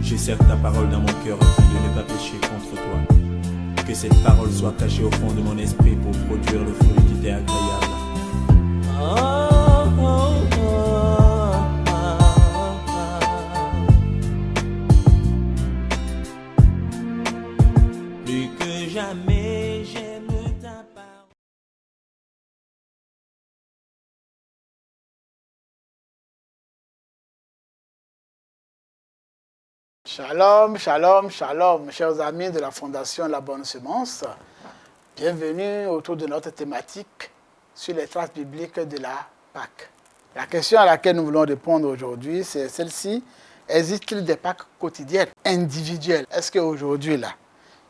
Je serre ta parole dans mon cœur afin de ne pas pécher contre toi. Que cette parole soit cachée au fond de mon esprit pour produire le fruit qui t'est agréable. Plus que jamais j'aime ta parole. Shalom, shalom, shalom, chers amis de la Fondation La Bonne Semence. Bienvenue autour de notre thématique sur les traces bibliques de la Pâque. La question à laquelle nous voulons répondre aujourd'hui, c'est celle-ci. Existe-t-il des Pâques quotidiennes, individuelles? Est-ce qu'aujourd'hui, là,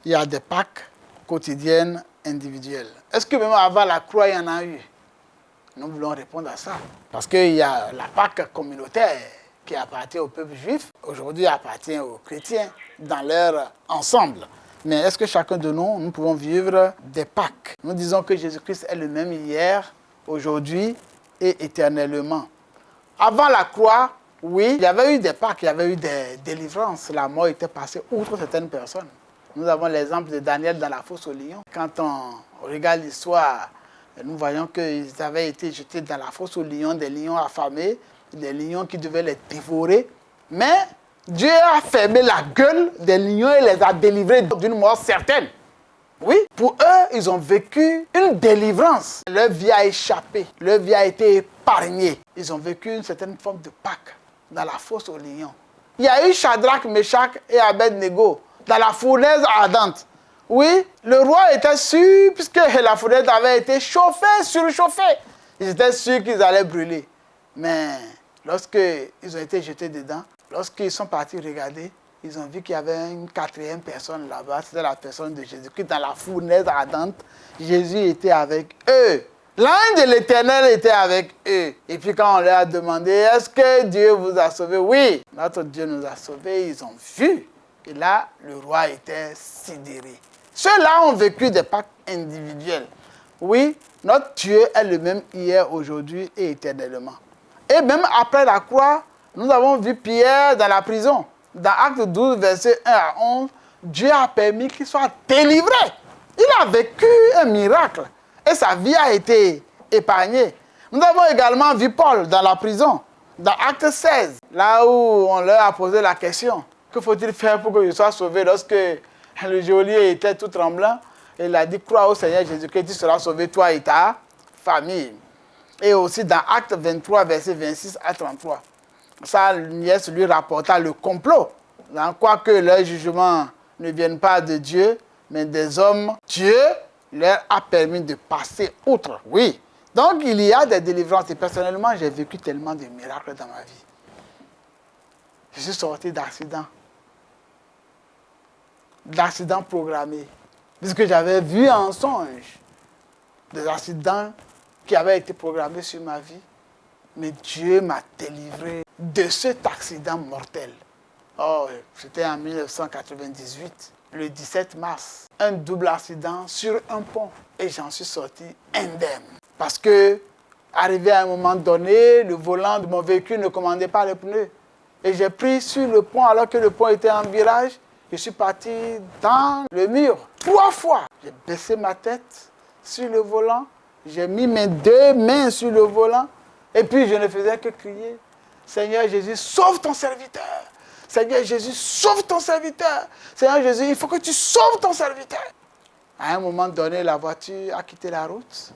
il y a des Pâques quotidiennes, individuelles? Est-ce que même avant la croix, il y en a eu? Nous voulons répondre à ça. Parce qu'il y a la Pâque communautaire qui appartient au peuple juif, aujourd'hui appartient aux chrétiens dans leur ensemble. Mais est-ce que chacun de nous pouvons vivre des Pâques? Nous disons que Jésus-Christ est le même hier, aujourd'hui et éternellement. Avant la croix, oui, il y avait eu des Pâques, il y avait eu des délivrances. La mort était passée outre certaines personnes. Nous avons l'exemple de Daniel dans la fosse aux lions. Quand on regarde l'histoire, nous voyons qu'ils avaient été jetés dans la fosse aux lions, des lions affamés, des lions qui devaient les dévorer. Mais Dieu a fermé la gueule des lions et les a délivrés d'une mort certaine. Oui, pour eux, ils ont vécu une délivrance. Leur vie a échappé, leur vie a été épargnée. Ils ont vécu une certaine forme de Pâque dans la fosse aux lions. Il y a eu Shadrach, Meshach et Abednego dans la fournaise ardente. Oui, le roi était sûr, puisque la fournaise avait été chauffée, surchauffée. Ils étaient sûrs qu'ils allaient brûler. Mais lorsqu'ils ont été jetés dedans, lorsqu'ils sont partis regarder, ils ont vu qu'il y avait une quatrième personne là-bas. C'était la personne de Jésus-Christ dans la fournaise ardente. Jésus était avec eux. L'ange de l'Éternel était avec eux. Et puis quand on leur a demandé, est-ce que Dieu vous a sauvés? Oui, notre Dieu nous a sauvés. Ils ont vu. Et là, le roi était sidéré. Ceux-là ont vécu des Pâques individuelles. Oui, notre Dieu est le même hier, aujourd'hui et éternellement. Et même après la croix, nous avons vu Pierre dans la prison. Dans Acte 12, verset 1 à 11, Dieu a permis qu'il soit délivré. Il a vécu un miracle et sa vie a été épargnée. Nous avons également vu Paul dans la prison, dans Acte 16, là où on leur a posé la question. Que faut-il faire pour que je sois sauvé? Lorsque le geôlier était tout tremblant, il a dit, crois au Seigneur Jésus-Christ, tu seras sauvé, toi et ta famille. Et aussi dans Acte 23, verset 26 à 33. Ça, Niès lui rapporta le complot. Quoique leur jugement ne vienne pas de Dieu, mais des hommes, Dieu leur a permis de passer outre. Oui. Donc, il y a des délivrances. Et personnellement, j'ai vécu tellement de miracles dans ma vie. Je suis sorti d'accidents programmés. Puisque j'avais vu en songe des accidents qui avaient été programmés sur ma vie. Mais Dieu m'a délivré de cet accident mortel. Oh, c'était en 1998, le 17 mars. Un double accident sur un pont. Et j'en suis sorti indemne. Parce que, arrivé à un moment donné, le volant de mon véhicule ne commandait pas les pneus. Et j'ai pris sur le pont alors que le pont était en virage. Je suis parti dans le mur 3 fois. J'ai baissé ma tête sur le volant. J'ai mis mes 2 mains sur le volant. Et puis, je ne faisais que crier, Seigneur Jésus, sauve ton serviteur. Seigneur Jésus, sauve ton serviteur. Seigneur Jésus, il faut que tu sauves ton serviteur. À un moment donné, la voiture a quitté la route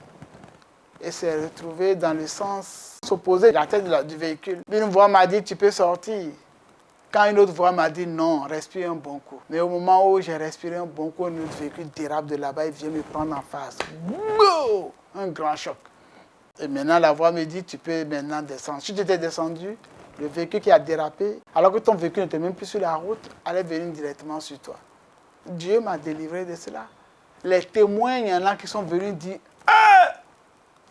et s'est retrouvée dans le sens opposé de la tête du véhicule. Une voix m'a dit, tu peux sortir. Quand une autre voix m'a dit, non, respire un bon coup. Mais au moment où j'ai respiré un bon coup, un autre véhicule dérape de là-bas et vient me prendre en face. Wow! Un grand choc. Et maintenant, la voix me dit, tu peux maintenant descendre. Si tu étais descendu, le véhicule qui a dérapé, alors que ton véhicule n'était même plus sur la route, allait venir directement sur toi. Dieu m'a délivré de cela. Les témoins, il y en a qui sont venus dire,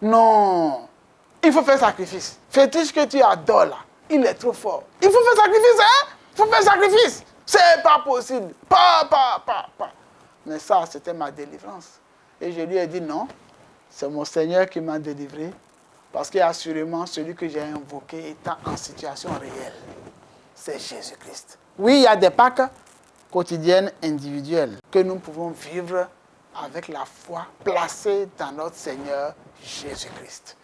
non, il faut faire sacrifice. Fétiche que tu adores là, il est trop fort. Il faut faire sacrifice, hein? Il faut faire sacrifice. C'est pas possible. Pas. Mais ça, c'était ma délivrance. Et je lui ai dit, non, c'est mon Seigneur qui m'a délivré. Parce qu'assurément, celui que j'ai invoqué étant en situation réelle, c'est Jésus-Christ. Oui, il y a des Pâques quotidiennes individuelles que nous pouvons vivre avec la foi placée dans notre Seigneur Jésus-Christ.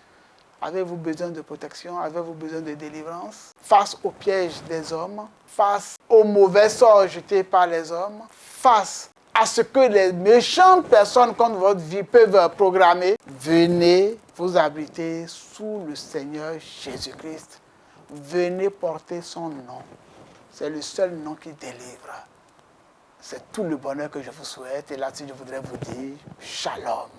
Avez-vous besoin de protection? Avez-vous besoin de délivrance? Face aux pièges des hommes, face aux mauvais sorts jetés par les hommes, face à ce que les méchantes personnes contre votre vie peuvent programmer, venez vous abriter sous le Seigneur Jésus-Christ. Venez porter son nom. C'est le seul nom qui délivre. C'est tout le bonheur que je vous souhaite. Et là-dessus, je voudrais vous dire Shalom.